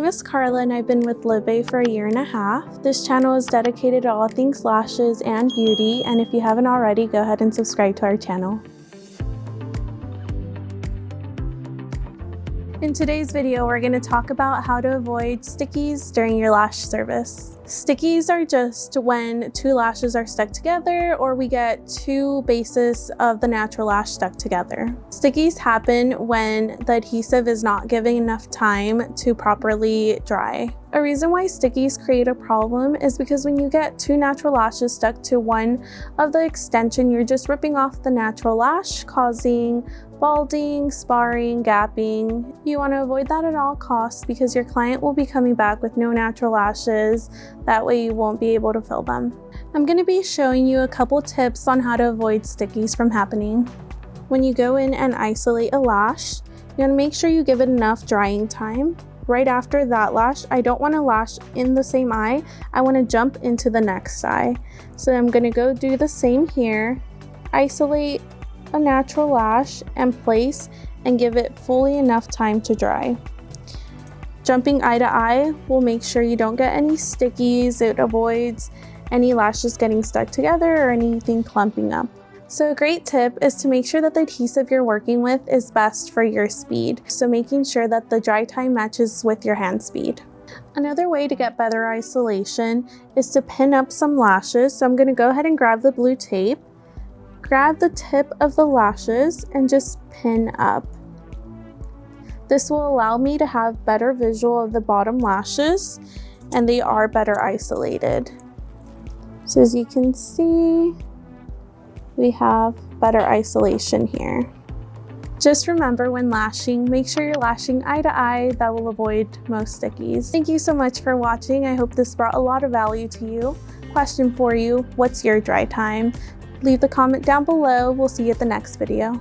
name is Carla and I've been with LivBay for 1.5 years. This channel is dedicated to all things lashes and beauty, and if you haven't already, go ahead and subscribe to our channel. In today's video, we're going to talk about how to avoid stickies during your lash service. Stickies are just when two lashes are stuck together or we get two bases of the natural lash stuck together. Stickies happen when the adhesive is not giving enough time to properly dry. A reason why stickies create a problem is because when you get two natural lashes stuck to one of the extension, you're just ripping off the natural lash, causing balding, sparring, gapping. You want to avoid that at all costs because your client will be coming back with no natural lashes. That way you won't be able to fill them. I'm going to be showing you a couple tips on how to avoid stickies from happening. When you go in and isolate a lash, you want to make sure you give it enough drying time. Right after that lash, I don't want to lash in the same eye. I want to jump into the next eye. So I'm going to go do the same here. Isolate a natural lash and place and give it fully enough time to dry. Jumping eye to eye will make sure you don't get any stickies. It avoids any lashes getting stuck together or anything clumping up. So a great tip is to make sure that the adhesive you're working with is best for your speed. So making sure that the dry time matches with your hand speed. Another way to get better isolation is to pin up some lashes. So I'm going to go ahead and grab the blue tape. Grab the tip of the lashes and just pin up. This will allow me to have better visual of the bottom lashes and they are better isolated. So as you can see, we have better isolation here. Just remember when lashing, make sure you're lashing eye to eye. That will avoid most stickies. Thank you so much for watching. I hope this brought a lot of value to you. Question for you, what's your dry time? Leave the comment down below. We'll see you at the next video.